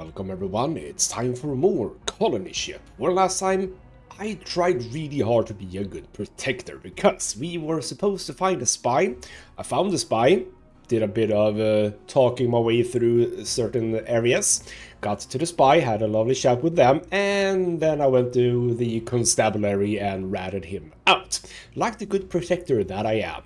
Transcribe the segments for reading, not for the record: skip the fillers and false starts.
Welcome everyone, it's time for more colonyship. Well, last time I tried really hard to be a good protector because we were supposed to find a spy. I found a spy, did a bit of talking my way through certain areas, got to the spy, had a lovely chat with them, and then I went to the constabulary and ratted him out, like the good protector that I am.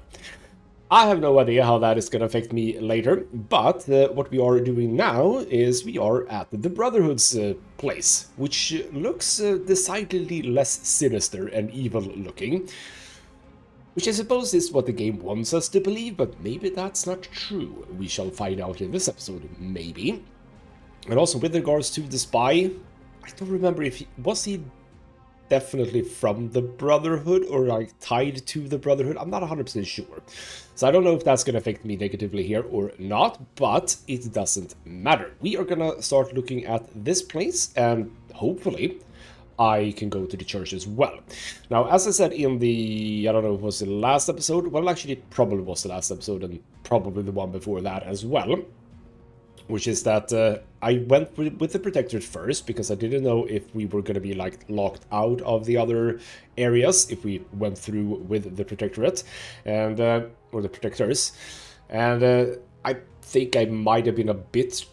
I have no idea how that is going to affect me later, but what we are doing now is we are at the Brotherhood's place, which looks decidedly less sinister and evil looking, which I suppose is what the game wants us to believe, but maybe that's not true. We shall find out in this episode, maybe. And also with regards to the spy, I don't remember if was he definitely from the Brotherhood or like tied to the Brotherhood. I'm not 100% sure. So I don't know if that's going to affect me negatively here or not, but it doesn't matter. We are going to start looking at this place and hopefully I can go to the church as well. Now, as I said in the, I don't know if it was the last episode. Well, actually it probably was the last episode and probably the one before that as well. Which is that I went with the Protectorate first because I didn't know if we were going to be like locked out of the other areas if we went through with the Protectorate and or the Protectors, and I think I might have been a bit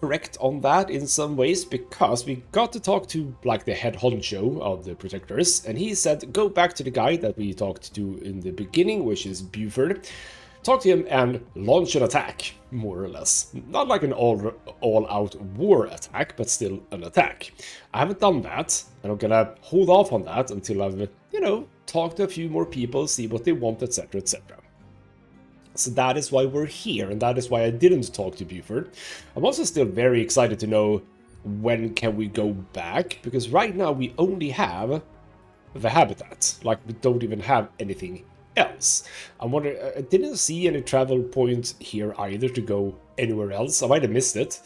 correct on that in some ways because we got to talk to like the head honcho of the Protectors, and he said go back to the guy that we talked to in the beginning, which is Buford. Talk to him and launch an attack, more or less. Not like an all-out war attack, but still an attack. I haven't done that, and I'm gonna hold off on that until I've, talked to a few more people, see what they want, etc, etc. So that is why we're here, and that is why I didn't talk to Buford. I'm also still very excited to know when can we go back, because right now we only have the habitat. Like, we don't even have anything else. I'm wondering, I didn't see any travel points here either to go anywhere else. I might have missed it.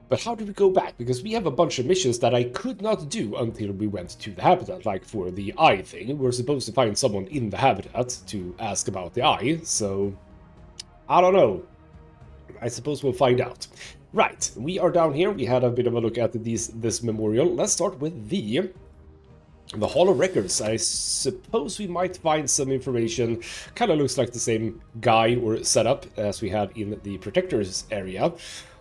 But how do we go back? Because we have a bunch of missions that I could not do until we went to the habitat. Like for the eye thing, we're supposed to find someone in the habitat to ask about the eye. So, I don't know. I suppose we'll find out. Right, we are down here. We had a bit of a look at this memorial. Let's start with the Hall of Records. I suppose we might find some information. Kind of looks like the same guy or setup as we had in the Protectors area.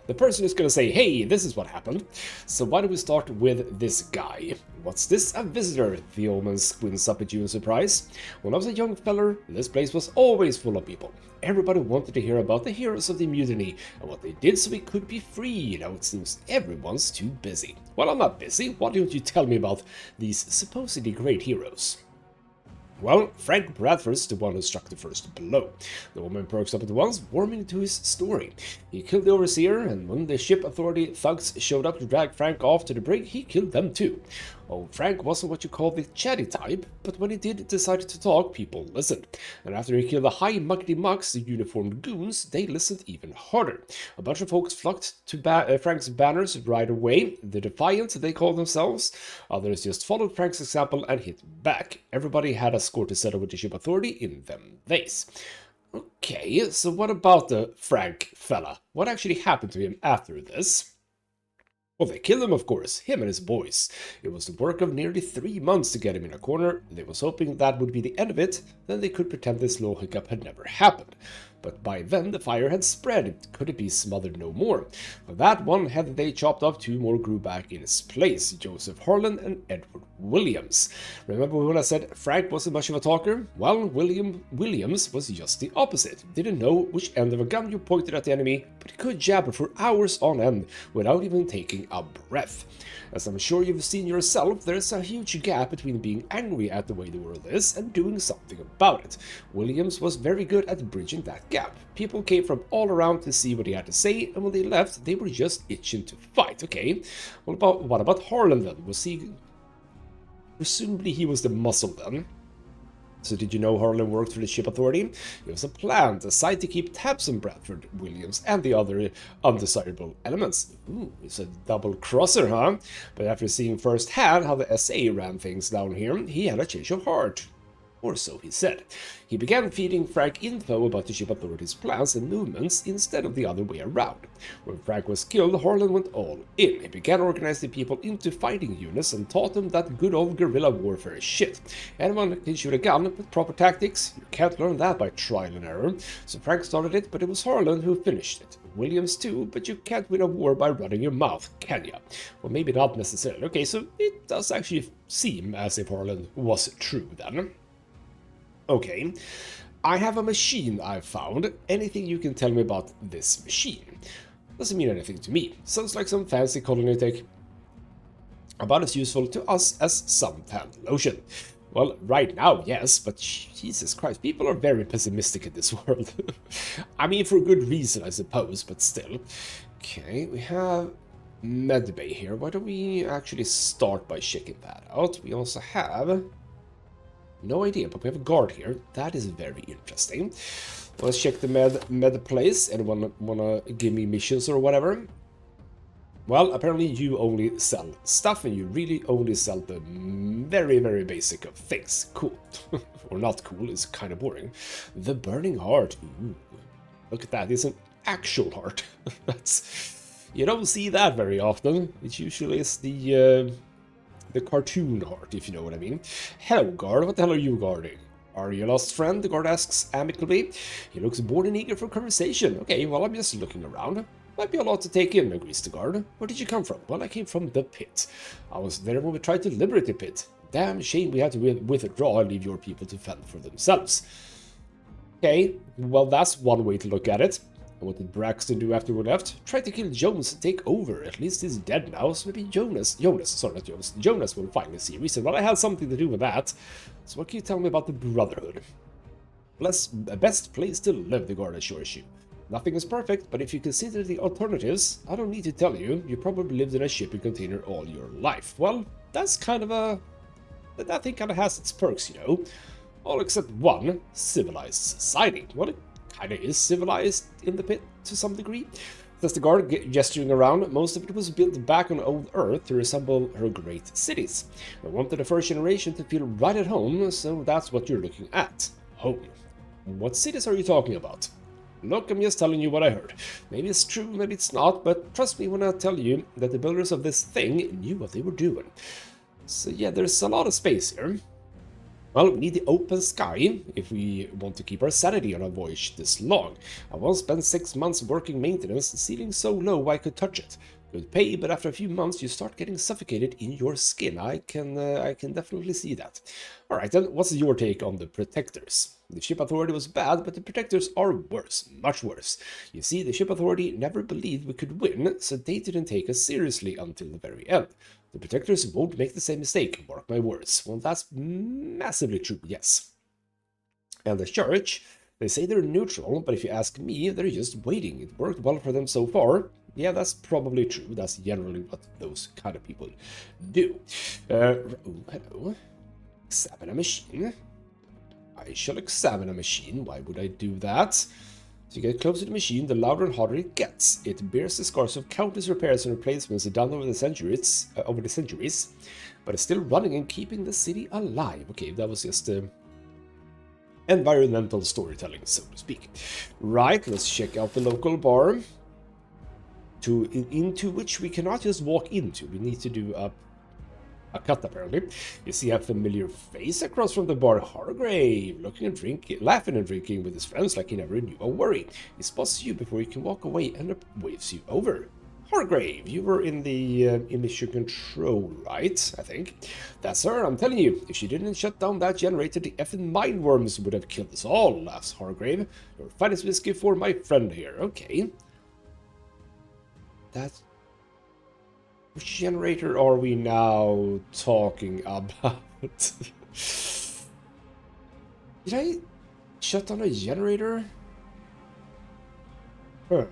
The person is going to say, hey, this is what happened. So why don't we start with this guy? What's this? A visitor? The old man squints up at you in surprise. When I was a young feller, this place was always full of people. Everybody wanted to hear about the heroes of the mutiny and what they did so we could be free. Now it seems everyone's too busy. Well, I'm not busy. Why don't you tell me about these supposedly great heroes? Well, Frank Bradford's the one who struck the first blow. The woman perks up at once, warming to his story. He killed the overseer, and when the ship authority thugs showed up to drag Frank off to the brig, he killed them too. Oh, Frank wasn't what you call the chatty type, but when he did decide to talk, people listened. And after he killed the high muckety mucks, the uniformed goons, they listened even harder. A bunch of folks flocked to Frank's banners right away. The Defiant, they called themselves. Others just followed Frank's example and hit back. Everybody had a score to settle with the ship authority in them days. Okay, so what about the Frank fella? What actually happened to him after this? Well, they killed him, of course, him and his boys. It was the work of nearly 3 months to get him in a corner. They was hoping that would be the end of it, then they could pretend this little hiccup had never happened. But by then the fire had spread, it couldn't be smothered no more. For that one head they chopped off, 2 more grew back in his place, Joseph Harlan and Edward Williams. Remember when I said Frank wasn't much of a talker? Well, Williams was just the opposite. Didn't know which end of a gun you pointed at the enemy, but he could jabber for hours on end without even taking a breath. As I'm sure you've seen yourself, there's a huge gap between being angry at the way the world is and doing something about it. Williams was very good at bridging that gap. People came from all around to see what he had to say, and when they left, they were just itching to fight. Okay, what about Harlan then? Was he... Presumably he was the muscle then. So did you know Harlan worked for the ship authority? It was a plan, a site to keep tabs on Bradford, Williams, and the other undesirable elements. Ooh, it's a double crosser, huh? But after seeing firsthand how the SA ran things down here, he had a change of heart. Or so he said. He began feeding Frank info about the ship authorities' plans and movements instead of the other way around. When Frank was killed, Harlan went all in. He began organizing people into fighting units and taught them that good old guerrilla warfare is shit. Anyone can shoot a gun with proper tactics. You can't learn that by trial and error. So Frank started it, but it was Harlan who finished it. Williams too, but you can't win a war by running your mouth, can ya? Well, maybe not necessarily. Okay, so it does actually seem as if Harlan was true then. Okay, I have a machine I've found. Anything you can tell me about this machine? Doesn't mean anything to me. Sounds like some fancy colony tech. About as useful to us as some fan lotion. Well, right now, yes, but Jesus Christ, people are very pessimistic in this world. I mean, for good reason, I suppose, but still. Okay, we have medbay here. Why don't we actually start by checking that out? We also have... No idea, but we have a guard here. That is very interesting. Let's check the med place. Anyone wanna give me missions or whatever? Well, apparently you only sell stuff, and you really only sell the very, very basic of things. Cool. Or not cool, it's kind of boring. The Burning Heart. Ooh, look at that, it's an actual heart. That's... You don't see that very often. It usually is the cartoon heart, if you know what I mean. Hello, guard. What the hell are you guarding? Are you a lost friend? The guard asks amicably. He looks bored and eager for conversation. Okay, well, I'm just looking around. Might be a lot to take in, agrees the guard. Where did you come from? Well, I came from the pit. I was there when we tried to liberate the pit. Damn shame we had to withdraw and leave your people to fend for themselves. Okay, well, that's one way to look at it. And what did Braxton do after we left? Tried to kill Jones and take over. At least he's dead now, so maybe Jonas will finally see reason. Well, I had something to do with that. So what can you tell me about the Brotherhood? Best place to live, the guard assures you. Nothing is perfect, but if you consider the alternatives, I don't need to tell you, you probably lived in a shipping container all your life. Well, that's kind of a... That thing kind of has its perks, you know. All except one, civilized society. Well, it kind of is civilized in the pit to some degree. Says the guard, gesturing around. Most of it was built back on old Earth to resemble her great cities. I wanted the first generation to feel right at home, so that's what you're looking at. Home. What cities are you talking about? Look, I'm just telling you what I heard. Maybe it's true, maybe it's not, but trust me when I tell you that the builders of this thing knew what they were doing. So yeah, there's a lot of space here. Well, we need the open sky if we want to keep our sanity on a voyage this long. I once spent 6 months working maintenance, the ceiling so low I could touch it. Good pay, but after a few months you start getting suffocated in your skin. I can definitely see that. Alright then, what's your take on the Protectors? The Ship Authority was bad, but the Protectors are worse, much worse. You see, the Ship Authority never believed we could win, so they didn't take us seriously until the very end. The Protectors won't make the same mistake, mark my words. Well, that's massively true, yes. And the Church, they say they're neutral, but if you ask me, they're just waiting. It worked well for them so far. Yeah, that's probably true. That's generally what those kind of people do. Oh, hello. Examine a machine. I shall examine a machine. Why would I do that? As you get closer to the machine, the louder and harder it gets. It bears the scars of countless repairs and replacements done over the centuries, but it's still running and keeping the city alive. Okay, that was just environmental storytelling, so to speak. Right, let's check out the local bar. Into which we cannot just walk into. We need to do a cut, apparently. You see a familiar face across from the bar. Hargrave, laughing and drinking with his friends like he never knew a worry. He spots you before you can walk away and waves you over. Hargrave, you were in the mission control, right? I think. That's her, I'm telling you. If she didn't shut down that generator, the effing mindworms would have killed us all, laughs Hargrave. Your finest whiskey for my friend here. Okay. That's... Which generator are we now talking about? Did I shut down a generator? Huh.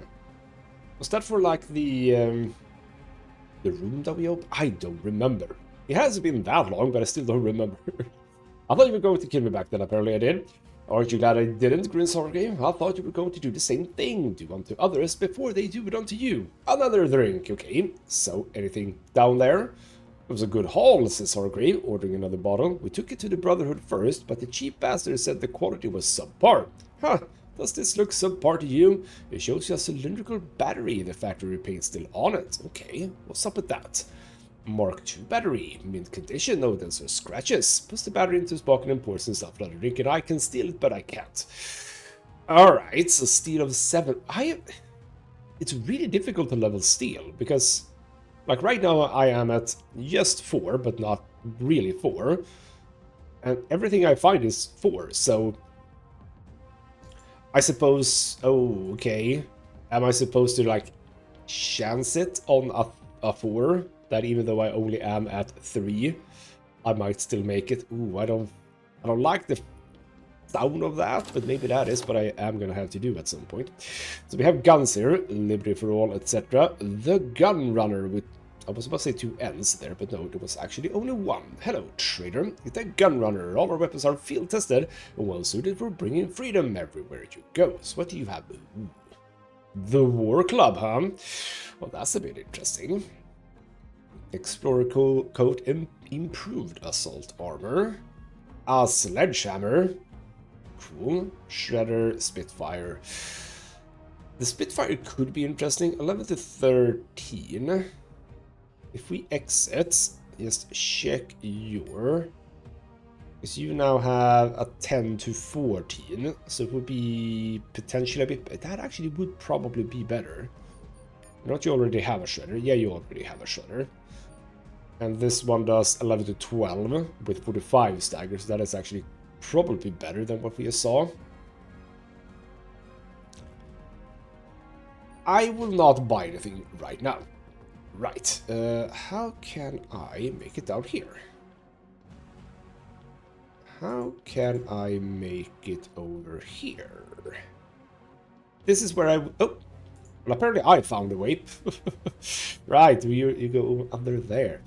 Was that for like the room that we opened? I don't remember. It hasn't been that long, but I still don't remember. I thought you were going to kill me back then, apparently I did. Aren't you glad I didn't, grins Hargrave? I thought you were going to do the same thing, do unto others before they do it unto you. Another drink, okay. So, anything down there? It was a good haul, says Hargrave, ordering another bottle. We took it to the Brotherhood first, but the cheap bastard said the quality was subpar. Huh, does this look subpar to you? It shows you a cylindrical battery, the factory paint still on it. Okay, what's up with that? Mark II battery, mint condition, no dents or scratches. Puts the battery into his pocket and pours himself another drink, and I can steal it, but I can't. Alright, so steal of 7. It's really difficult to level steal, because like right now I am at just 4, but not really 4. And everything I find is 4, so I suppose, oh, okay. Am I supposed to like chance it on a 4? That even though I only am at 3, I might still make it. Ooh, I don't like the sound of that, but maybe that is what I am gonna have to do at some point. So we have guns here, liberty for all, etc. The gun runner with, I was about to say 2 N's there, but no, there was actually only 1. Hello, trader. It's a gun runner. All our weapons are field tested and well suited for bringing freedom everywhere you go. So what do you have? Ooh. The War Club, huh? Well, that's a bit interesting. Explorer coat and improved assault armor. A sledgehammer. Cool. Shredder, Spitfire. The Spitfire could be interesting. 11 to 13. If we exit, just check your... Because you now have a 10 to 14. So it would be potentially a bit... That actually would probably be better. Not you already have a shredder. Yeah, you already have a shredder. And this one does 11 to 12 with 45 staggers. That is actually probably better than what we just saw. I will not buy anything right now. Right. How can I make it down here? How can I make it over here? This is where I... Oh! Well, apparently I found a way. Right, you go under there.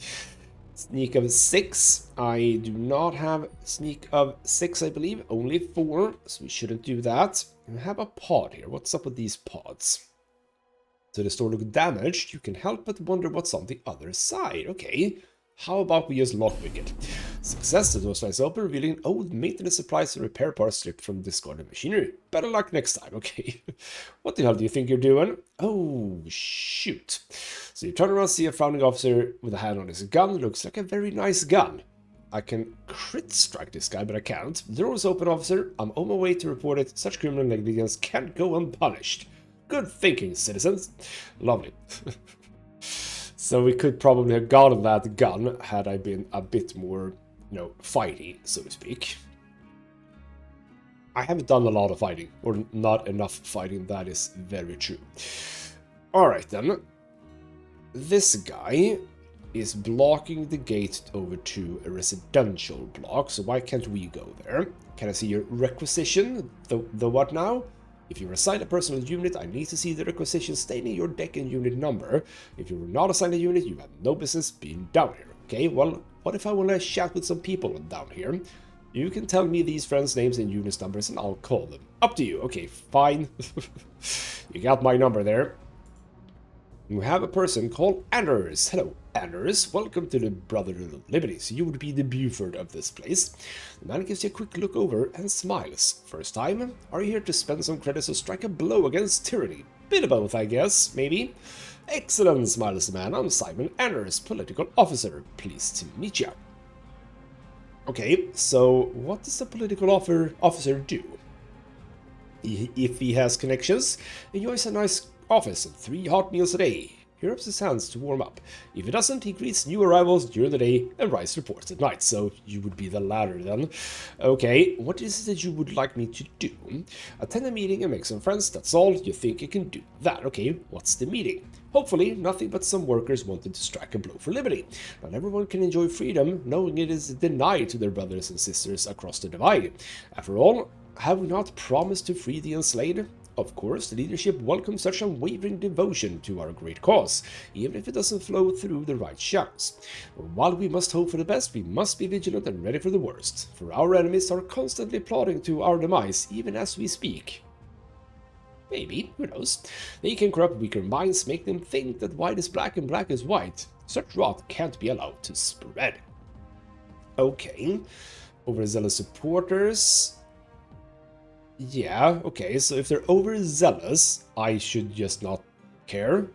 Sneak of 6. I do not have sneak of 6, I believe. Only 4, so we shouldn't do that. We have a pod here. What's up with these pods? So the store looks damaged. You can help but wonder what's on the other side. Okay. How about we just lockpick it? Success, the door slides open, revealing old maintenance supplies and repair parts stripped from discarded machinery. Better luck next time, okay? What the hell do you think you're doing? Oh, shoot. So you turn around, see a founding officer with a hand on his gun. Looks like a very nice gun. I can crit strike this guy, but I can't. The door is open, officer. I'm on my way to report it. Such criminal negligence can't go unpunished. Good thinking, citizens. Lovely. So we could probably have gotten that gun had I been a bit more, you know, fighty, so to speak. I haven't done a lot of fighting, or not enough fighting, that is very true. Alright then. This guy is blocking the gate over to a residential block, so why can't we go there? Can I see your requisition? The what now? If you were assigned a personal unit, I need to see the requisition stating your deck and unit number. If you were not assigned a unit, you have no business being down here. Okay, well, what if I want to chat with some people down here? You can tell me these friends' names and unit numbers and I'll call them. Up to you. Okay, fine. You got my number there. We have a person called Anders. Hello, Anders. Welcome to the Brotherhood of Liberty. So you would be the Buford of this place. The man gives you a quick look over and smiles. First time? Are you here to spend some credits or strike a blow against tyranny? Bit of both, I guess. Maybe. Excellent, smiles the man. I'm Simon Anders, political officer. Pleased to meet you. Okay, so what does the political officer do? If he has connections, enjoys a nice office and 3 hot meals a day. He rubs his hands to warm up. If he doesn't, he greets new arrivals during the day and writes reports at night. So you would be the latter then. Okay, what is it that you would like me to do? Attend a meeting and make some friends, that's all. You think you can do that. Okay, what's the meeting? Hopefully, nothing but some workers wanted to strike a blow for liberty. Not everyone can enjoy freedom, knowing it is denied to their brothers and sisters across the divide. After all, have we not promised to free the enslaved? Of course, the leadership welcomes such unwavering devotion to our great cause, even if it doesn't flow through the right channels. While we must hope for the best, we must be vigilant and ready for the worst, for our enemies are constantly plotting to our demise, even as we speak. Maybe, who knows? They can corrupt weaker minds, make them think that white is black and black is white. Such rot can't be allowed to spread. Okay. Overzealous supporters. Yeah, okay, so if they're overzealous, I should just not care.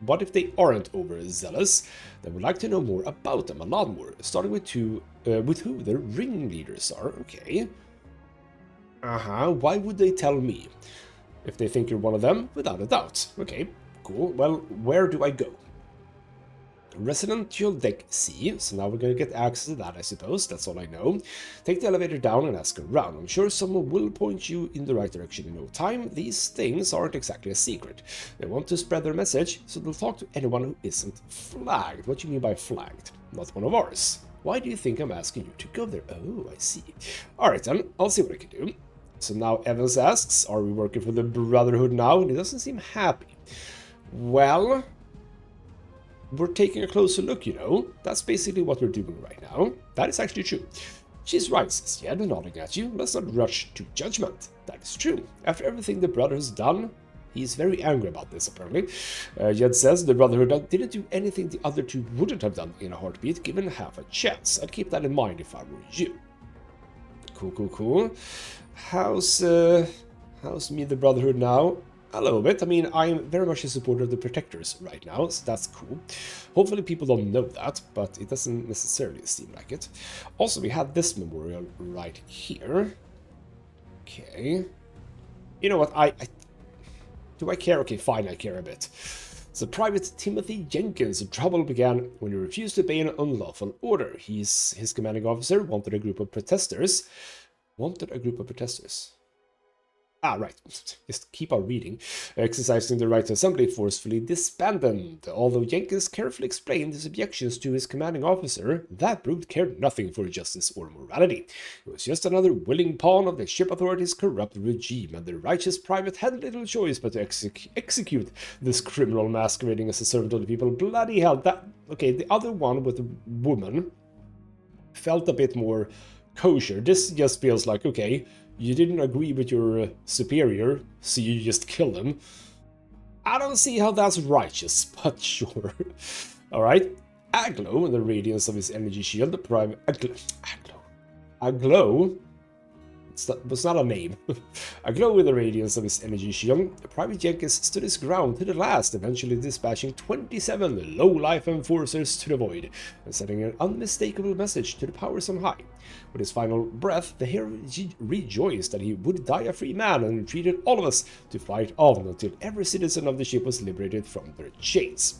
What if they aren't overzealous? Then we'd like to know more about them, a lot more. Starting with who their ringleaders are. Okay. Why would they tell me? If they think you're one of them, without a doubt. Okay, cool. Well, where do I go? Residential deck C, so now we're going to get access to that, I suppose. That's all I know. Take the elevator down and ask around. I'm sure someone will point you in the right direction in no time. These things aren't exactly a secret. They want to spread their message, so they'll talk to anyone who isn't flagged. What do you mean by flagged? Not one of ours. Why do you think I'm asking you to go there? Oh, I see. Alright then, I'll see what I can do. So now Evans asks, are we working for the Brotherhood now? And he doesn't seem happy. Well, we're taking a closer look, you know. That's basically what we're doing right now. That is actually true. She's right, says Jed, nodding at you. Let's not rush to judgment. That is true. After everything the brother has done, he's very angry about this, apparently. Jed says the Brotherhood didn't do anything the other two wouldn't have done in a heartbeat, given half a chance. I'd keep that in mind if I were you. Cool. How's me, the Brotherhood, now? A little bit. I mean, I'm very much a supporter of the Protectors right now, so that's cool. Hopefully people don't know that, but it doesn't necessarily seem like it. Also, we have this memorial right here. Okay. You know what, do I care? Okay, fine, I care a bit. So Private Timothy Jenkins, trouble began when he refused to obey an unlawful order. His commanding officer wanted a group of protesters. Ah, right. Just keep on reading. Exercising the right to assembly forcefully disbanded. Although Jenkins carefully explained his objections to his commanding officer, that brute cared nothing for justice or morality. It was just another willing pawn of the ship authorities' corrupt regime, and the righteous private had little choice but to execute this criminal masquerading as a servant of the people. Bloody hell, that... Okay, the other one with the woman felt a bit more kosher. This just feels like, okay, you didn't agree with your superior, so you just killed him. I don't see how that's righteous, but sure. Alright. Aglow, in the radiance of his energy shield, the private... Aglow? It's not a name. Aglow with the radiance of his energy shield, Private Jenkins stood his ground to the last, eventually dispatching 27 low-life enforcers to the void, and sending an unmistakable message to the powers on high. With his final breath, the hero rejoiced that he would die a free man and entreated all of us to fight on until every citizen of the ship was liberated from their chains.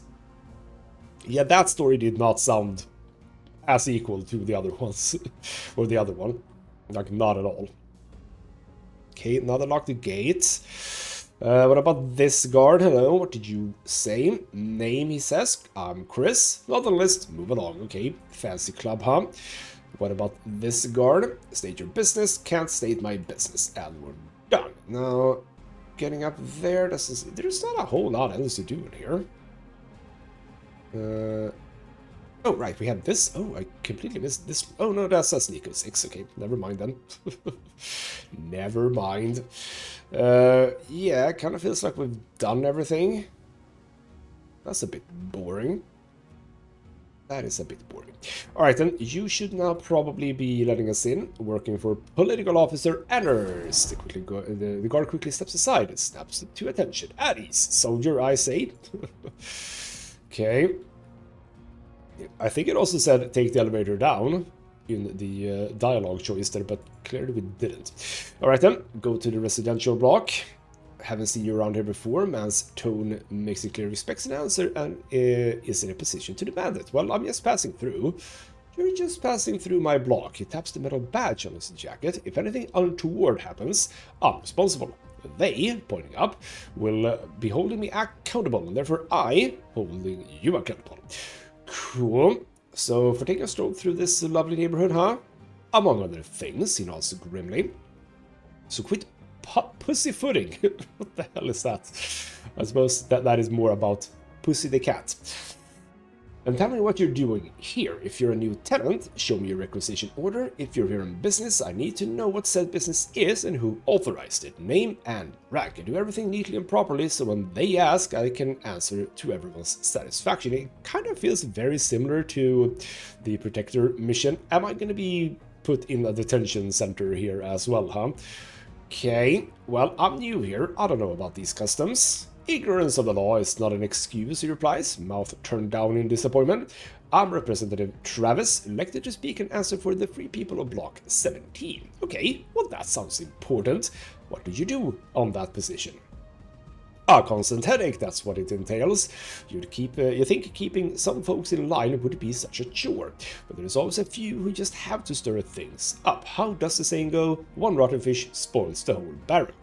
Yeah, that story did not sound as equal to the other ones, or the other one. Like, not at all. Okay, another lock the gate. What about this guard? Hello, what did you say? Name, he says. I'm Chris. Not on the list. Move along. Okay, fancy club, huh? What about this guard? State your business. Can't state my business. And we're done. Now, getting up there, there's not a whole lot else to do in here. Oh, right, we have this. Oh, I completely missed this. Oh, no, that's a Nico 6. Okay, never mind then. Never mind. Yeah, kind of feels like we've done everything. That's a bit boring. That is a bit boring. Alright then, you should now probably be letting us in, working for Political Officer Ernest. The guard quickly steps aside and snaps to attention. At ease, soldier, I say. Okay. I think it also said take the elevator down in the dialogue choice there, but clearly we didn't. Alright then, go to the residential block. Haven't seen you around here before. Man's tone makes it clear he respects an answer and is in a position to demand it. Well, I'm just passing through. You're just passing through my block. He taps the metal badge on his jacket. If anything untoward happens, I'm responsible. They, pointing up, will be holding me accountable, and therefore I, holding you accountable. Cool. So, for taking a stroll through this lovely neighborhood, huh? Among other things, he nods grimly. So quit pussyfooting. What the hell is that? I suppose that is more about Pussy the cat. And tell me what you're doing here. If you're a new tenant, show me your requisition order. If you're here in business, I need to know what said business is and who authorized it. Name and rank. I do everything neatly and properly, so when they ask, I can answer to everyone's satisfaction. It kind of feels very similar to the Protector mission. Am I going to be put in a detention center here as well, huh? Okay, well, I'm new here. I don't know about these customs. Ignorance of the law is not an excuse, he replies, mouth turned down in disappointment. I'm Representative Travis, elected to speak and answer for the free people of Block 17. Okay, well that sounds important. What did you do on that position? A constant headache, that's what it entails. You think keeping some folks in line would be such a chore, but there's always a few who just have to stir things up. How does the saying go? One rotten fish spoils the whole barrel.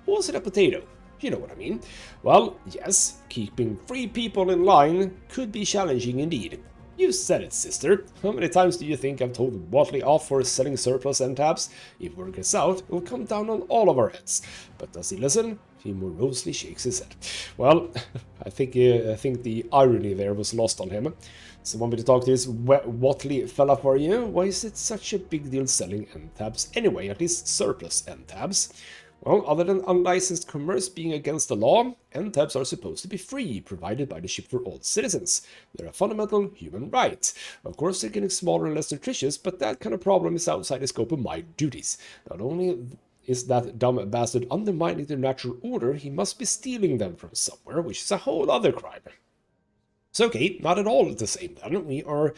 Or was it a potato? You know what I mean. Well, yes, keeping 3 people in line could be challenging indeed. You said it, sister. How many times do you think I've told Watley off for selling surplus end tabs? If word gets out, it will come down on all of our heads. But does he listen? He morosely shakes his head. Well, I think the irony there was lost on him. So want me to talk to this Watley fella for you? Why is it such a big deal selling end tabs anyway? At least surplus end tabs. Well, other than unlicensed commerce being against the law, end tabs are supposed to be free, provided by the ship for all citizens. They're a fundamental human right. Of course, they're getting smaller and less nutritious, but that kind of problem is outside the scope of my duties. Not only is that dumb bastard undermining their natural order, he must be stealing them from somewhere, which is a whole other crime. So okay, not at all the same then. We are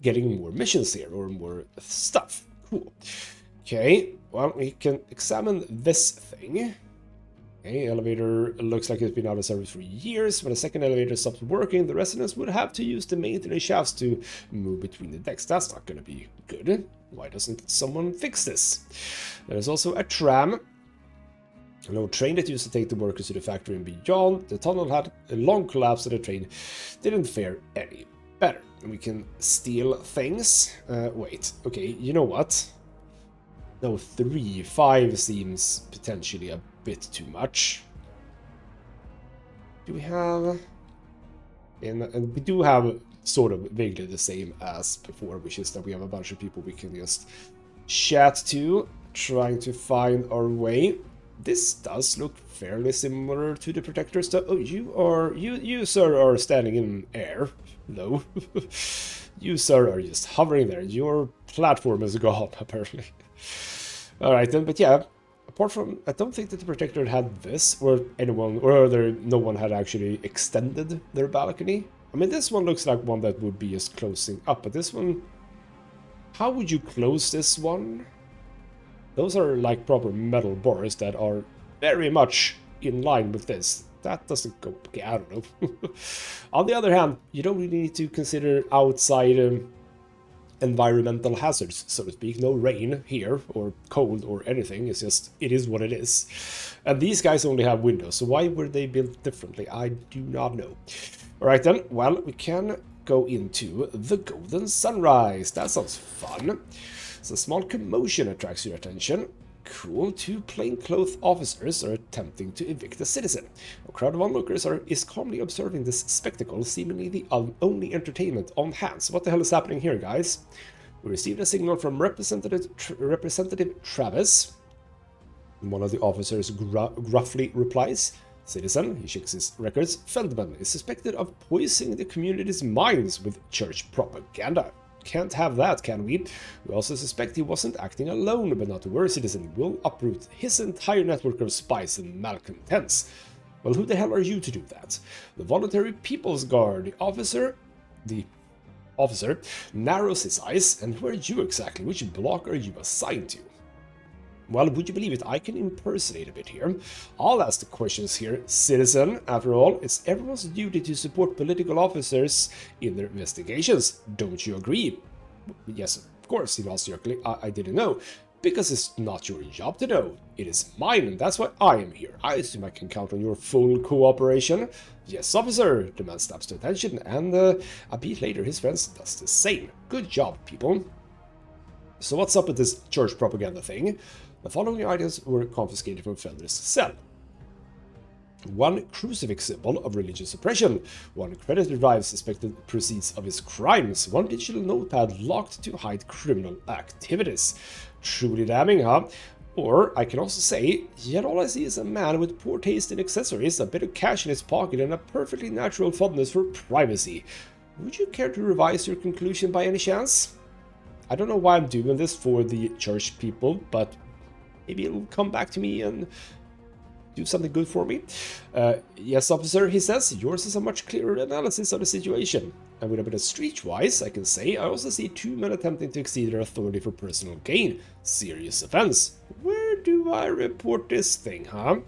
getting more missions here, or more stuff. Cool. Okay, well, we can examine this thing. Okay, elevator looks like it's been out of service for years. When a second elevator stops working, the residents would have to use the maintenance shafts to move between the decks. That's not going to be good. Why doesn't someone fix this? There's also a tram. An old train that used to take the workers to the factory and beyond. The tunnel had a long collapse and the train didn't fare any better. And we can steal things. Wait, okay, you know what? No, 3, 5 seems potentially a bit too much. Do we have... And we do have sort of vaguely the same as before, which is that we have a bunch of people we can just chat to, trying to find our way. This does look fairly similar to the Protector stuff. Oh, you sir are standing in air. No. You sir are just hovering there. Your platform is gone, apparently. Alright then, but yeah, apart from, I don't think that the Protector had this, or anyone, or no one had actually extended their balcony. I mean, this one looks like one that would be just closing up, but this one, how would you close this one? Those are like proper metal bars that are very much in line with this. That doesn't go, okay, I don't know. On the other hand, you don't really need to consider outside environmental hazards, so to speak. No rain here, or cold, or anything. It's just, it is what it is. And these guys only have windows, so why were they built differently? I do not know. Alright then, well, we can go into the Golden Sunrise. That sounds fun. So a small commotion attracts your attention. Cool. 2 plainclothes officers are attempting to evict a citizen. A crowd of onlookers is calmly observing this spectacle, seemingly the only entertainment on hand. So what the hell is happening here, guys? We received a signal from Representative Travis. One of the officers gruffly replies, "Citizen," he checks his records, "Feldman is suspected of poisoning the community's minds with church propaganda. Can't have that, can we? We also suspect he wasn't acting alone, but not to worry, citizen. We'll uproot his entire network of spies and malcontents." Well, who the hell are you to do that? The Voluntary People's Guard. The officer narrows his eyes. And who are you exactly? Which block are you assigned to? Well, would you believe it? I can impersonate a bit here. I'll ask the questions here, citizen. After all, it's everyone's duty to support political officers in their investigations. Don't you agree? Yes, of course, he was jerkily. I didn't know. Because it's not your job to know. It is mine, and that's why I am here. I assume I can count on your full cooperation. Yes, officer. The man snaps to attention, and a beat later, his friends does the same. Good job, people. So what's up with this church propaganda thing? The following items were confiscated from Felder's cell. One crucifix symbol of religious oppression, one credit derives suspected proceeds of his crimes, one digital notepad locked to hide criminal activities. Truly damning, huh? Or I can also say, yet all I see is a man with poor taste in accessories, a bit of cash in his pocket, and a perfectly natural fondness for privacy. Would you care to revise your conclusion by any chance? I don't know why I'm doing this for the church people, but maybe it'll come back to me and do something good for me. Yes, officer, he says, yours is a much clearer analysis of the situation. And with a bit of streetwise, I can say I also see two men attempting to exceed their authority for personal gain. Serious offense. Where do I report this thing, huh?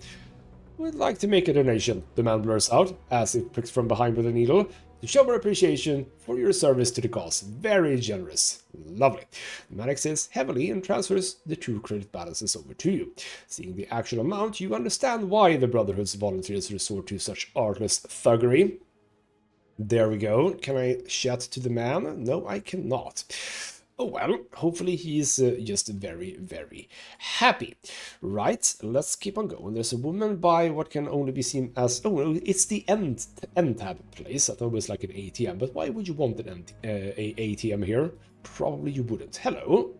Would like to make a donation, the man blurs out, as if pricked from behind with a needle, to show my appreciation for your service to the cause. Very generous. Lovely. The man exhales heavily and transfers the 2 credit balances over to you. Seeing the actual amount, you understand why the Brotherhood's volunteers resort to such artless thuggery. There we go. Can I chat to the man? No, I cannot. Oh well, hopefully he's just very, very happy. Right, let's keep on going. There's a woman by what can only be seen as... Oh no, it's the end tab place. I thought it was like an ATM, but why would you want an ATM here? Probably you wouldn't. Hello.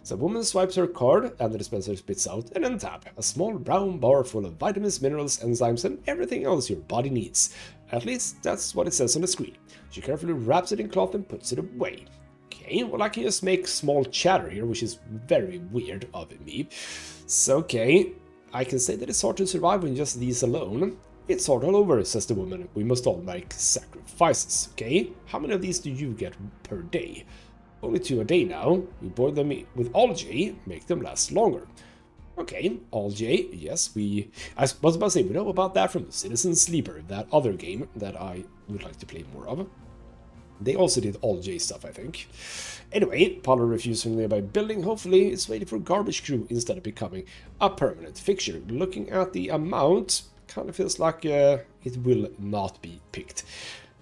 So a woman swipes her card and the dispenser spits out an end tab. A small brown bar full of vitamins, minerals, enzymes, and everything else your body needs. At least that's what it says on the screen. She carefully wraps it in cloth and puts it away. Okay, well I can just make small chatter here, which is very weird of me. So okay, I can say that it's hard to survive on just these alone. It's hard all over, says the woman. We must all make sacrifices, okay? How many of these do you get per day? Only 2 a day now. We boil them with algae, make them last longer. Okay, algae, yes, I was about to say, we know about that from Citizen Sleeper, that other game that I would like to play more of. They also did algae stuff, I think. Anyway, Paula refused from the nearby building. Hopefully, it's waiting for garbage crew instead of becoming a permanent fixture. Looking at the amount, kind of feels like it will not be picked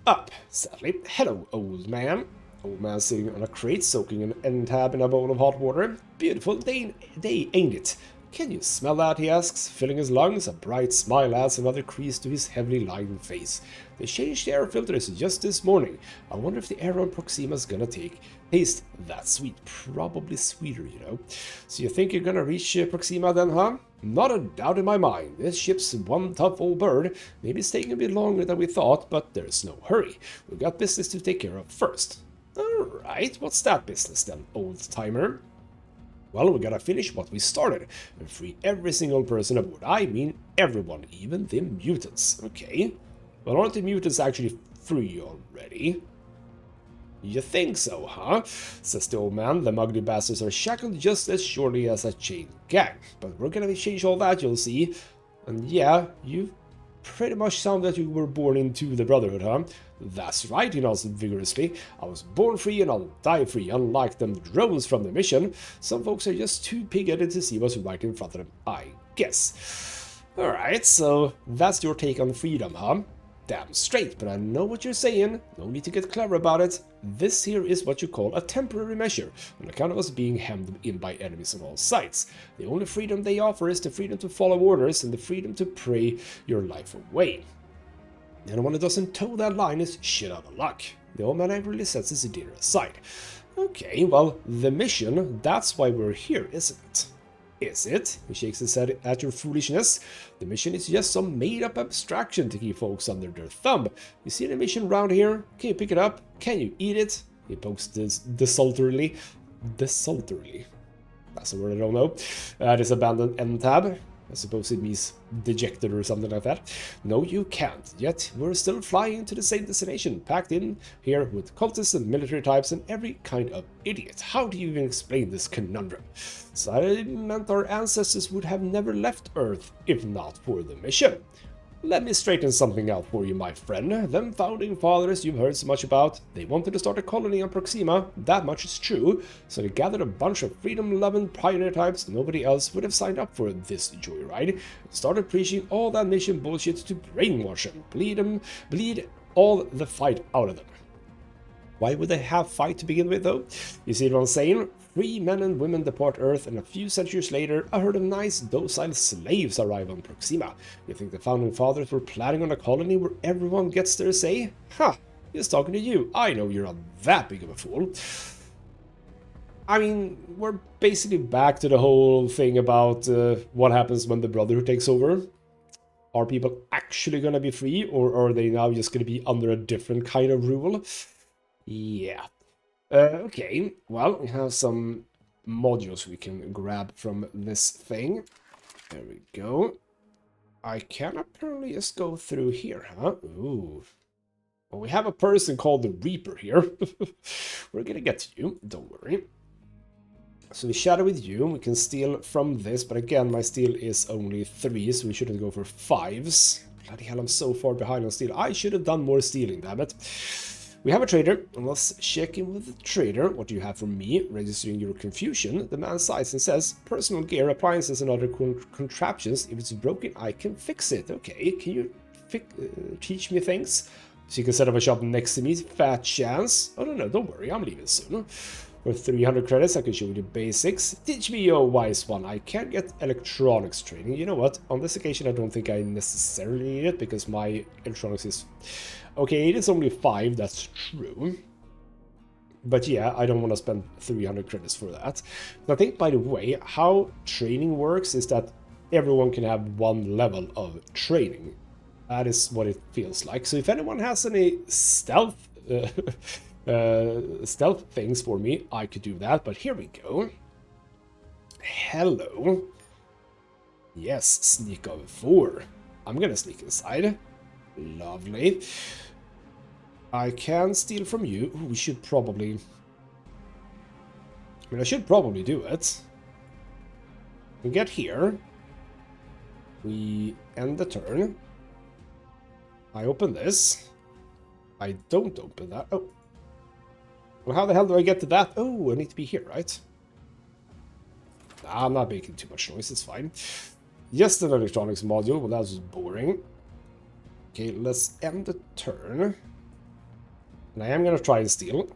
up, sadly. Hello, old man. Old man sitting on a crate, soaking an end tab in a bowl of hot water. Beautiful day, ain't it? Can you smell that, he asks, filling his lungs. A bright smile adds another crease to his heavily lined face. They changed the air filters just this morning. I wonder if the air on Proxima's gonna taste that sweet. Probably sweeter, you know. So you think you're gonna reach Proxima then, huh? Not a doubt in my mind. This ship's one tough old bird. Maybe it's taking a bit longer than we thought, but there's no hurry. We've got business to take care of first. Alright, what's that business then, old-timer? Well, we gotta finish what we started and free every single person aboard. I mean everyone, even the mutants. Okay. Well, aren't the mutants actually free already? You think so, huh? Says the old man. The ugly bastards are shackled just as surely as a chain gang. But we're gonna change all that, you'll see. And yeah, you pretty much sound that you were born into the Brotherhood, huh? That's right, he nods vigorously. I was born free and I'll die free, unlike them drones from the mission. Some folks are just too pig-headed to see what's right in front of them, I guess. Alright, so that's your take on freedom, huh? Damn straight, but I know what you're saying. No need to get clever about it. This here is what you call a temporary measure, on account of us being hemmed in by enemies on all sides. The only freedom they offer is the freedom to follow orders and the freedom to pray your life away. Anyone who doesn't toe that line is shit out of luck. The old man angrily sets his dinner aside. Okay, well, the mission, that's why we're here, isn't it? Is it? He shakes his head at your foolishness. The mission is just some made-up abstraction to keep folks under their thumb. You see the mission round here? Can you pick it up? Can you eat it? He pokes desultorily. Desultorily? That's a word I don't know. This abandoned end tab. I suppose it means dejected or something like that. No, you can't. Yet we're still flying to the same destination, packed in here with cultists and military types and every kind of idiot. How do you even explain this conundrum? So I meant our ancestors would have never left Earth if not for the mission. Let me straighten something out for you, my friend. Them founding fathers you've heard so much about, they wanted to start a colony on Proxima, that much is true, so they gathered a bunch of freedom-loving pioneer types nobody else would have signed up for this joyride, and started preaching all that mission bullshit to brainwash them, bleed all the fight out of them. Why would they have fight to begin with, though? You see what I'm saying? 3 men and women depart Earth, and a few centuries later, a herd of nice, docile slaves arrive on Proxima. You think the founding fathers were planning on a colony where everyone gets their say? Ha! He's talking to you. I know you're not that big of a fool. I mean, we're basically back to the whole thing about what happens when the Brotherhood takes over. Are people actually going to be free, or are they now just going to be under a different kind of rule? Yeah. Okay, well, we have some modules we can grab from this thing. There we go. I can apparently just go through here, huh? Ooh. Well, we have a person called the Reaper here. We're gonna get to you, don't worry. So we shadow with you, we can steal from this, but again, my steal is only 3, so we shouldn't go for 5s. Bloody hell, I'm so far behind on steal. I should have done more stealing, damn it. We have a trader, and let's check in with the trader. What do you have for me? Registering your confusion. The man sighs and says, personal gear, appliances, and other contraptions. If it's broken, I can fix it. Okay, can you teach me things? So you can set up a shop next to me. Fat chance. Oh, no, don't worry, I'm leaving soon. For 300 credits, I can show you the basics. Teach me, you wise one. I can't get electronics training. You know what? On this occasion, I don't think I necessarily need it, because my electronics is... Okay, it is only 5, that's true. But yeah, I don't want to spend 300 credits for that. But I think, by the way, how training works is that everyone can have 1 level of training. That is what it feels like. So if anyone has any stealth... stealth things for me, I could do that, but here we go. Hello. Yes, sneak of 4. I'm gonna sneak inside. Lovely. I can steal from you. Ooh, we should probably... I mean, I should probably do it. We get here. We end the turn. I open this. I don't open that. Oh. Well, how the hell do I get to that? Oh, I need to be here, right? Nah, I'm not making too much noise, it's fine. Just an electronics module, well, that was boring. Okay, let's end the turn. And I am gonna try and steal.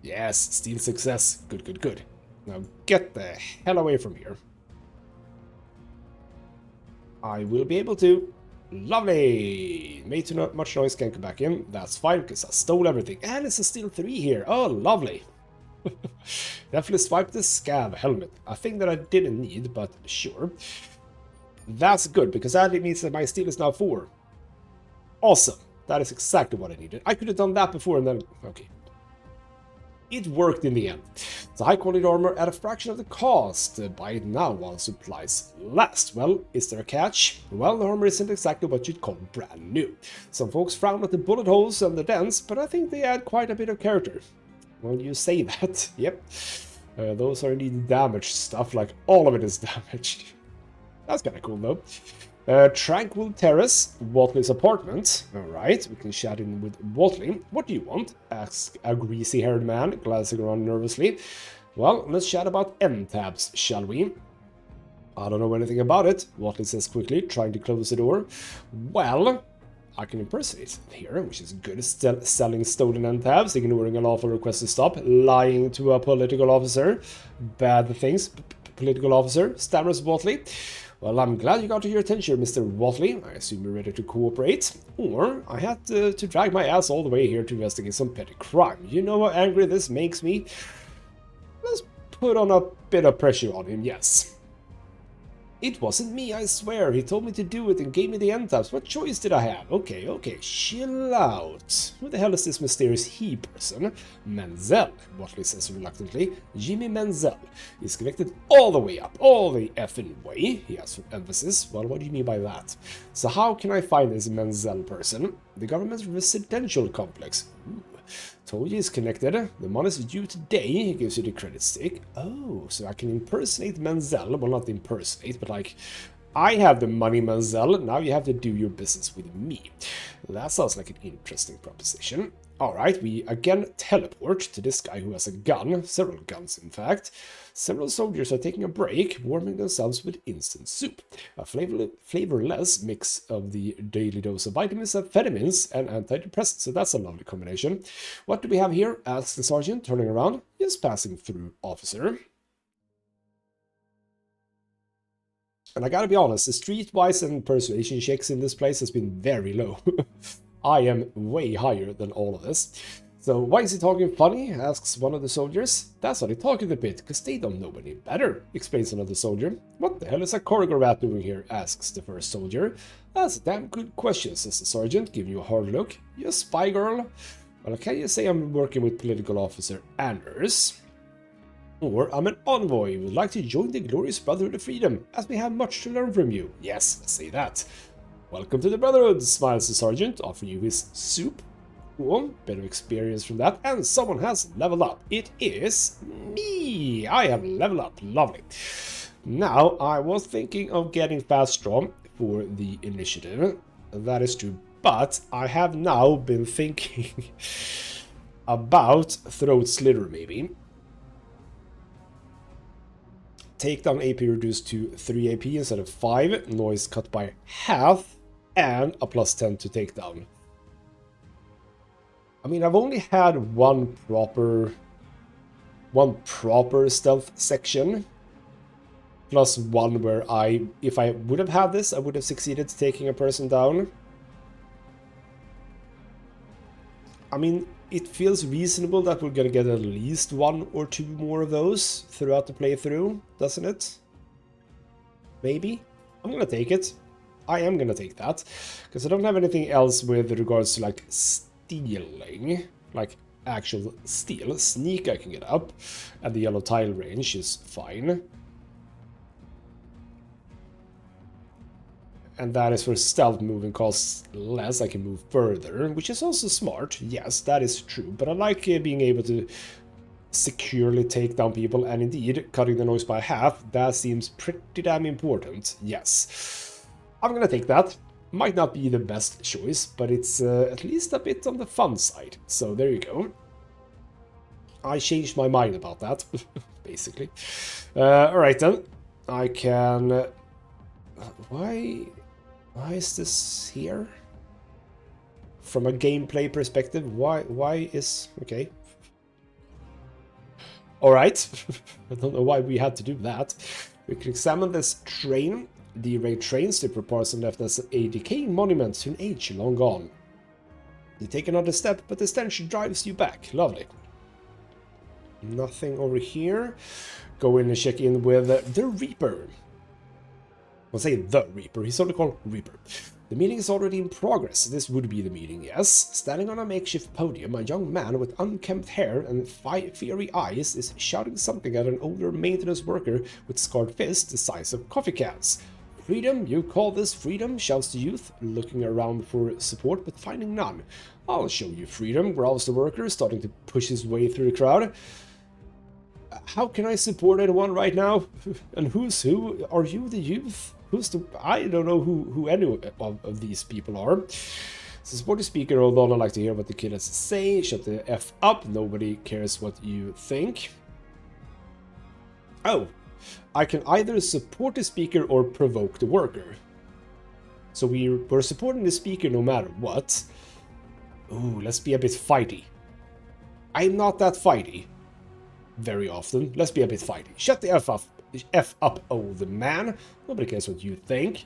Yes, steal success. Good, good, good. Now get the hell away from here. I will be able to. Lovely! Made too much noise, can't come back in. That's fine, because I stole everything. And it's a steal 3 here. Oh, lovely. Definitely swipe the scav helmet. A thing that I didn't need, but sure. That's good, because that means that my steal is now 4. Awesome. That is exactly what I needed. I could have done that before and then... Okay. It worked in the end. It's a high-quality armor at a fraction of the cost. Buy it now while supplies last. Well, is there a catch? Well, the armor isn't exactly what you'd call brand new. Some folks frown at the bullet holes and the dents, but I think they add quite a bit of character. Well, you say that. Yep. Those are indeed damaged stuff, like all of it is damaged. That's kind of cool, though. Tranquil Terrace, Watley's apartment. Alright, we can chat in with Watley. What do you want? Asks a greasy-haired man, glancing around nervously. Well, let's chat about end-tabs, shall we? I don't know anything about it, Watley says quickly, trying to close the door. Well, I can impersonate here, which is good. Selling stolen end-tabs, ignoring a lawful request to stop, lying to a political officer. Bad things, political officer, stammers Watley. Well, I'm glad you got to your attention, Mr. Watley. I assume you're ready to cooperate. Or I had to drag my ass all the way here to investigate some petty crime. You know how angry this makes me? Let's put on a bit of pressure on him, yes. It wasn't me, I swear. He told me to do it and gave me the end tabs. What choice did I have? Okay, chill out. Who the hell is this mysterious he person? Menzel, Watley says reluctantly. Jimmy Menzel. He's connected all the way up, all the effing way, he has for emphasis. Well, what do you mean by that? So how can I find this Menzel person? The government's residential complex. Ooh. Told you he's connected. The money's due today. He gives you the credit stick. Oh, so I can impersonate Menzel. Well, not impersonate, but like I have the money, Manzel. Now you have to do your business with me. That sounds like an interesting proposition. Alright, we again teleport to this guy who has a gun. Several guns, in fact. Several soldiers are taking a break, warming themselves with instant soup. A flavorless mix of the daily dose of vitamins, amphetamines, and antidepressants. So that's a lovely combination. What do we have here? Asks the sergeant, turning around. Just passing through, officer. And I gotta be honest, the streetwise and persuasion checks in this place has been very low. I am way higher than all of this. So why is he talking funny? Asks one of the soldiers. That's why they talk a bit, because they don't know any better, explains another soldier. What the hell is a cargo rat doing here? Asks the first soldier. That's a damn good question, says the sergeant, giving you a hard look. You a spy girl? Well, can you say I'm working with political officer Anders? Or I'm an envoy who would like to join the glorious Brotherhood of Freedom, as we have much to learn from you. Yes, let's say that. Welcome to the Brotherhood, smiles the sergeant, offering you his soup. Cool, bit of experience from that, and someone has leveled up. It is me! I have leveled up, lovely. Now, I was thinking of getting fast strong for the initiative, that is true, but I have now been thinking about throat slither, maybe. Takedown AP reduced to 3 AP instead of 5, noise cut by half, and a plus 10 to takedown. I mean, I've only had one proper stealth section, plus one where if I would have had this, I would have succeeded taking a person down. I mean, it feels reasonable that we're gonna get at least 1 or 2 more of those throughout the playthrough, doesn't it? Maybe? I'm gonna take it. I am gonna take that, because I don't have anything else with regards to, like, stealing. Like, actual steal. Sneak I can get up, and the yellow tile range is fine. And that is for stealth moving costs less, I can move further, which is also smart. Yes, that is true, but I like being able to securely take down people, and indeed, cutting the noise by half, that seems pretty damn important. Yes. I'm gonna take that. Might not be the best choice, but it's at least a bit on the fun side. So there you go. I changed my mind about that, basically. Alright then. I can... Why is this here? From a gameplay perspective, why is... Okay. Alright. I don't know why we had to do that. We can examine this train. The rail train slipper parcel left as a decaying monument to an age long gone. You take another step, but the stench drives you back. Lovely. Nothing over here. Go in and check in with the Reaper. I'll say the Reaper, he's only called Reaper. The meeting is already in progress. This would be the meeting, yes. Standing on a makeshift podium, a young man with unkempt hair and fiery eyes is shouting something at an older maintenance worker with scarred fists the size of coffee cans. Freedom? You call this freedom? Shouts the youth, looking around for support but finding none. I'll show you freedom, growls the worker, starting to push his way through the crowd. How can I support anyone right now? And who's who? Are you the youth? Who's the... I don't know who any of these people are. So support the speaker, although I like to hear what the kid has to say. Shut the F up. Nobody cares what you think. Oh. I can either support the speaker or provoke the worker. So we're supporting the speaker no matter what. Ooh, let's be a bit fighty. I'm not that fighty. Very often. Let's be a bit fighty. Shut the F up, old man. Nobody cares what you think.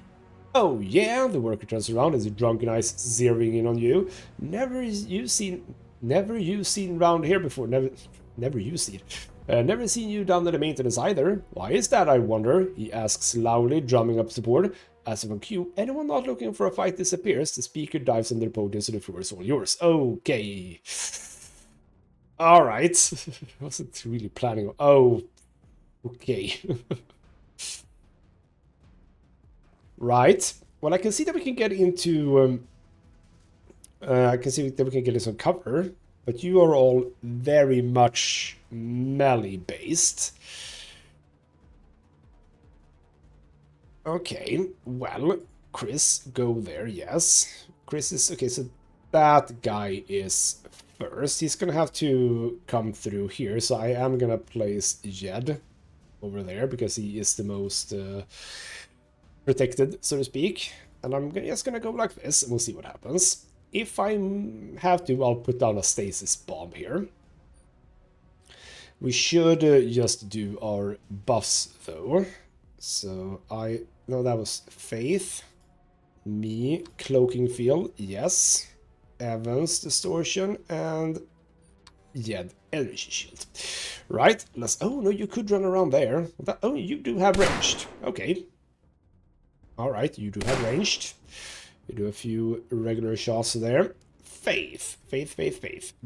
Oh yeah, the worker turns around as a drunken eyes zeroing in on you. Never you seen round here before. Never you seen. Never seen you down to the maintenance either. Why is that, I wonder? He asks loudly, drumming up support. As if on cue, anyone not looking for a fight disappears. The speaker dives under the podium, so the floor is all yours. Okay. Alright. Wasn't really planning. Oh. Okay. Right. Well, I can see that we can get into... I can see that we can get some cover. But you are all very much melee based. Okay, well, Chris, go there, yes. Chris is... Okay, so that guy is first. He's gonna have to come through here, so I am gonna place Jed over there, because he is the most protected, so to speak. And I'm just gonna go like this, and we'll see what happens. If I have to, I'll put down a stasis bomb here. We should just do our buffs, though. So no, that was Faith. Me, Cloaking Field, yes. Evans, Distortion, and Jed, Energy Shield. Right, let's... Oh, no, you could run around there. Oh, you do have ranged. Okay. Alright, you do have ranged. You do a few regular shots there. Faith.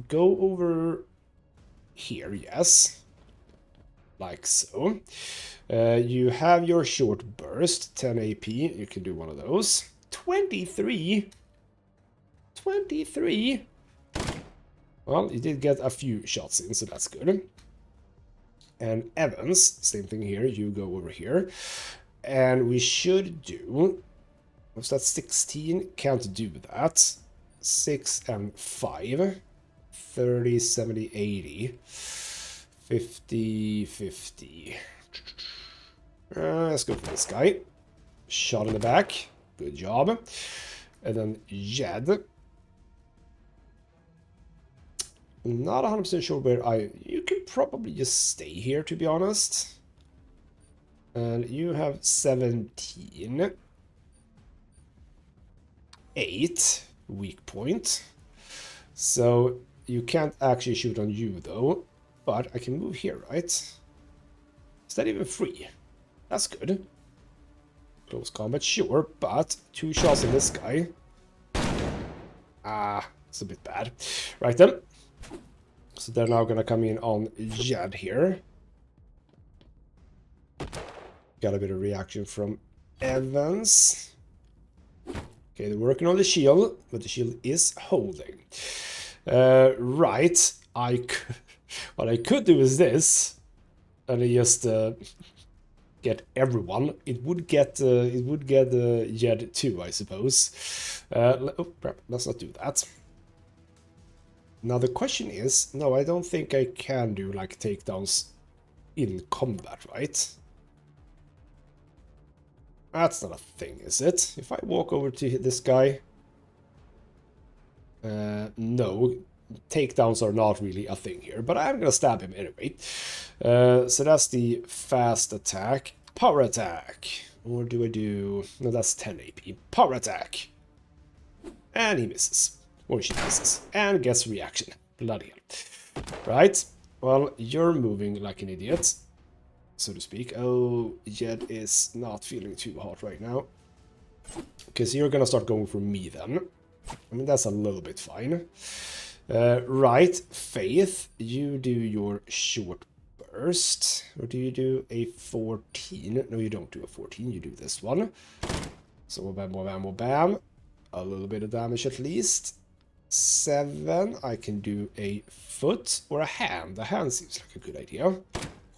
Go over here, yes. Like so. You have your short burst, 10 AP. You can do one of those. 23? 23? Well, you did get a few shots in, so that's good. And Evans, same thing here. You go over here. And we should do... Was that 16? Can't do that. 6 and 5. 30, 70, 80. 50, 50. Let's go for this guy. Shot in the back. Good job. And then Jed. Not 100% sure where You can probably just stay here, to be honest. And you have 17. 8. Weak point. So you can't actually shoot on you, though. But I can move here, right? Is that even free? That's good. Close combat, sure, but 2 shots on this guy. Ah, it's a bit bad. Right then. So they're now gonna come in on Jed here. Got a bit of reaction from Evans. Okay, they're working on the shield, but the shield is holding. Right, what I could do is this, and I just get everyone. It would get Jed too, I suppose. Oh, crap, let's not do that. Now the question is, no, I don't think I can do like takedowns in combat, right? That's not a thing, is it? If I walk over to this guy... no, takedowns are not really a thing here, but I'm gonna stab him anyway. So that's the fast attack. Power attack. Or do I do... No, that's 10 AP. Power attack. And he misses. Or she misses. And gets reaction. Bloody hell. Right. Well, you're moving like an idiot, so to speak. Oh, Jed is not feeling too hot right now. Because you're gonna start going for me then. I mean, that's a little bit fine. Right, Faith, you do your short burst. Or do you do a 14? No, you don't do a 14, you do this one. So bam, bam, bam. A little bit of damage at least. 7, I can do a foot or a hand. The hand seems like a good idea.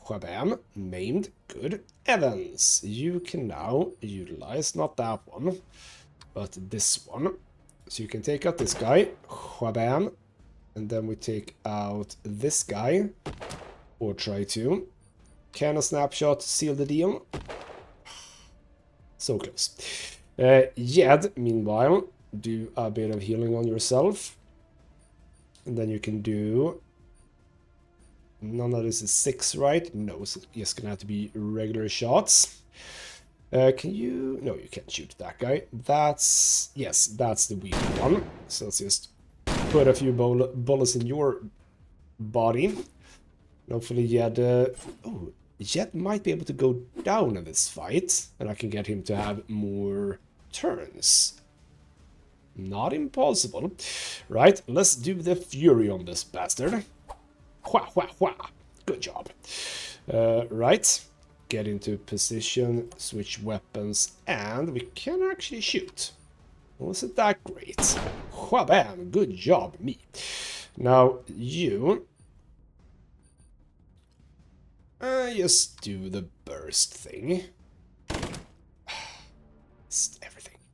Whabam, maimed, good. Evans, you can now utilize, not that one, but this one. So you can take out this guy, whabam, and then we take out this guy, or try to. Can a snapshot seal the deal? So close. Jed, meanwhile, do a bit of healing on yourself. And then you can do... None of this is 6, right? No, so it's gonna have to be regular shots. Can you... No, you can't shoot that guy. That's... Yes, that's the weak one. So let's just put a few bullets in your body. Hopefully Jed... Oh, Jed might be able to go down in this fight. And I can get him to have more turns. Not impossible. Right, let's do the fury on this bastard. Wha, wha, wha. Good job. Right, get into position, switch weapons, and we can actually shoot. Wasn't that great? Wha, bam, good job, me. Now, you... just do the burst thing.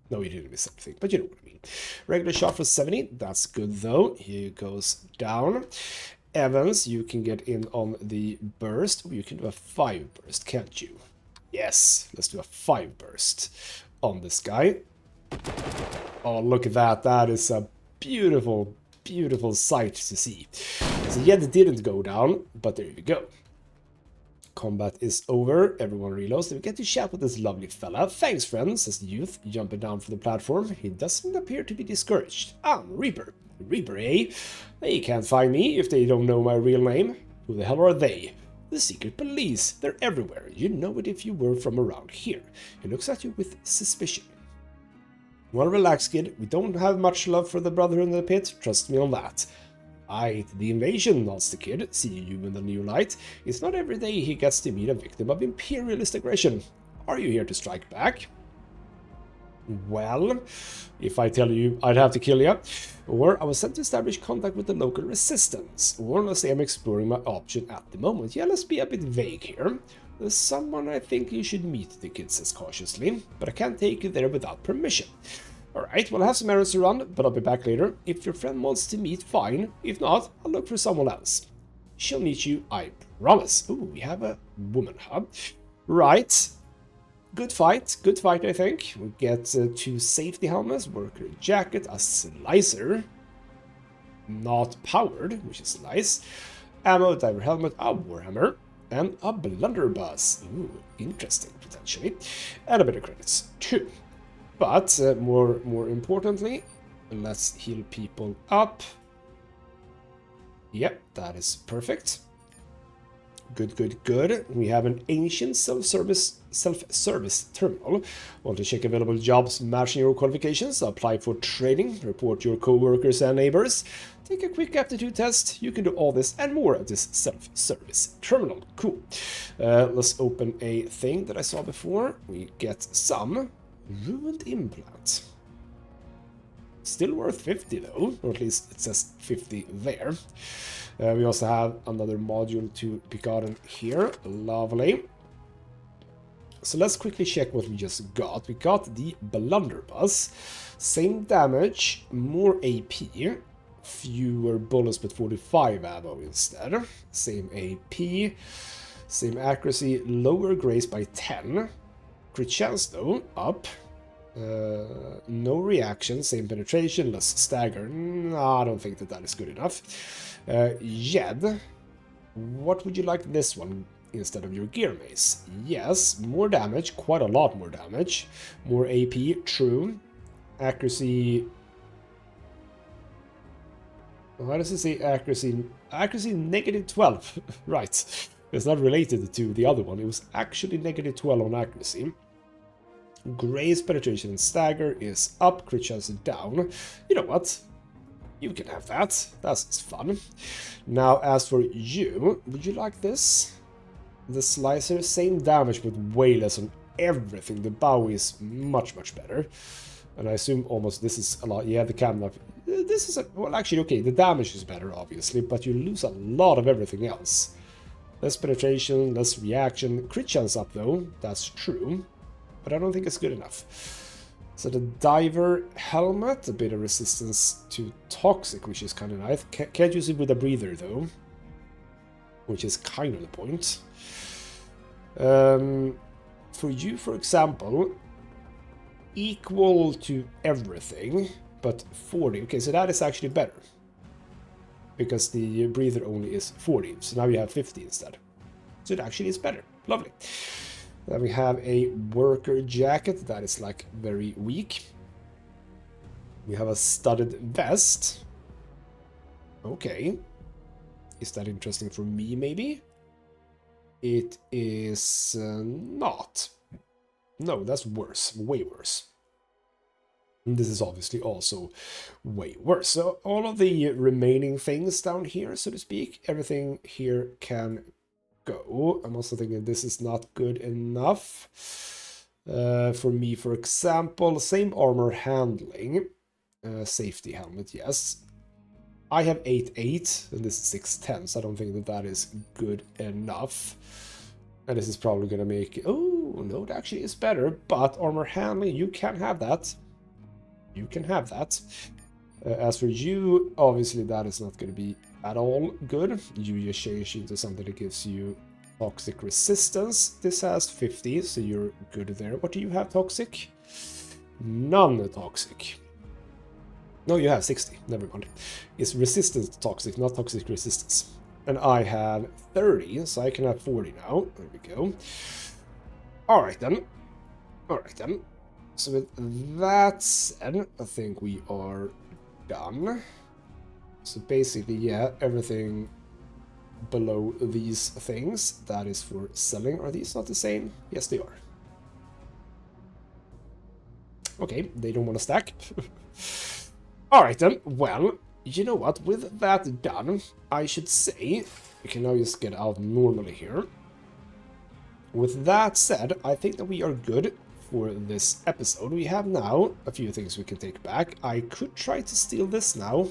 No, you didn't miss anything, but you know what I mean. Regular shot for 70. That's good, though. He goes down. Evans, you can get in on the burst. You can do a 5 burst, can't you? Yes, let's do a 5 burst on this guy. Oh, look at that. That is a beautiful, beautiful sight to see. So Jed didn't go down, but there you go. Combat is over. Everyone reloads. We get to chat with this lovely fella. Thanks, friend, says the youth, jumping down from the platform. He doesn't appear to be discouraged. I'm Reaper. Reaper, eh? They can't find me if they don't know my real name. Who the hell are they? The secret police. They're everywhere. You'd know it if you were from around here. He looks at you with suspicion. Well, relax, kid. We don't have much love for the Brotherhood in the pit. Trust me on that. The invasion, nods the kid, seeing you in the new light. It's not every day he gets to meet a victim of imperialist aggression. Are you here to strike back? Well, if I tell you, I'd have to kill you. Or I was sent to establish contact with the local resistance. Or let's say I'm exploring my option at the moment. Yeah, let's be a bit vague here. There's someone I think you should meet, the kid says cautiously. But I can't take you there without permission. Alright, well, I have some errands to run, but I'll be back later. If your friend wants to meet, fine. If not, I'll look for someone else. She'll meet you, I promise. Ooh, we have a woman hub. Right. Good fight, I think. We get 2 safety helmets, worker jacket, a slicer. Not powered, which is nice. Ammo, diver helmet, a warhammer, and a blunderbuss. Ooh, interesting, potentially. And a bit of credits, too. But more importantly, let's heal people up. Yep, that is perfect. Good. We have an ancient self-service terminal. Want to check available jobs matching your qualifications? Apply for training, report your co-workers and neighbors. Take a quick aptitude test. You can do all this and more at this self-service terminal. Cool. Let's open a thing that I saw before. We get some ruined implant. Still worth 50 though, or at least it says 50 there. We also have another module to be gotten here. Lovely. So let's quickly check what we just got. We got the blunderbuss. Same damage, more AP, fewer bullets but 45 ammo instead. Same AP, same accuracy, lower grace by 10. Crit chance though, up. No reaction, same penetration, less stagger. No, I don't think that is good enough. Jed, what would you like this one instead of your gear mace? Yes, more damage, quite a lot more damage. More AP, true. Accuracy. Why does it say accuracy? Accuracy negative 12. Right. It's not related to the other one. It was actually negative 12 on accuracy. Grace, penetration, and stagger is up. Crit chance is down. You know what? You can have that. That's fun. Now, as for you, would you like this? The slicer, same damage, but way less on everything. The bow is much better. And I assume almost this is a lot. Yeah, the camera. This is well, actually, okay. The damage is better, obviously, but you lose a lot of everything else. Less penetration, less reaction. Crit chance up, though. That's true. But I don't think it's good enough. So the diver helmet, a bit of resistance to toxic, which is kind of nice. Can't use it with a breather though, which is kind of the point. For you, for example, equal to everything, but 40. Okay, so that is actually better. Because the breather only is 40, so now you have 50 instead. So it actually is better. Lovely. Then we have a worker jacket that is like very weak. We have a studded vest. Okay. Is that interesting for me, maybe? It is not. No, that's worse. Way worse. And this is obviously also way worse. So all of the remaining things down here, so to speak, everything here can go. I'm also thinking this is not good enough for me. For example, same armor handling, safety helmet, yes. I have 8.8 and this is 6.10, so I don't think that is good enough. And this is probably gonna make, oh no, it actually is better, but armor handling, you can have that. You can have that. As for you, obviously that is not going to be at all good. You just change into something that gives you toxic resistance. This has 50, so you're good there. What do you have toxic? Non-toxic. No, you have 60. Never mind. It's resistance to toxic, not toxic resistance. And I have 30, so I can have 40 now. There we go. Alright then. Alright then. So with that said, I think we are done. So basically, yeah, everything below these things, that is for selling. Are these not the same? Yes, they are. Okay, they don't want to stack. Alright then, well, you know what, with that done, I should say, we can now just get out normally here. With that said, I think that we are good for this episode. We have now a few things we can take back. I could try to steal this now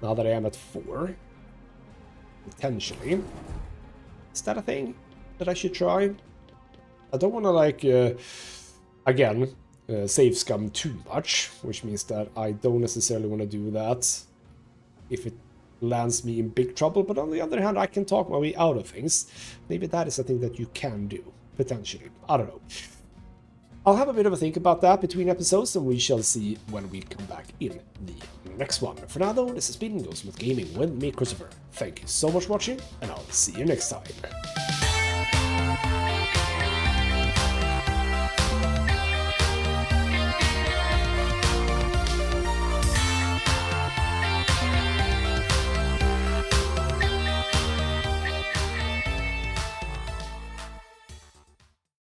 that I am at 4. Potentially. Is that a thing that I should try? I don't want to, like, again, save scum too much, which means that I don't necessarily want to do that if it lands me in big trouble, but on the other hand, I can talk my way out of things. Maybe that is a thing that you can do, potentially. I don't know. I'll have a bit of a think about that between episodes, and we shall see when we come back in the next one. For now, though, this has been ghostmutgaming with me, Christopher. Thank you so much for watching, and I'll see you next time.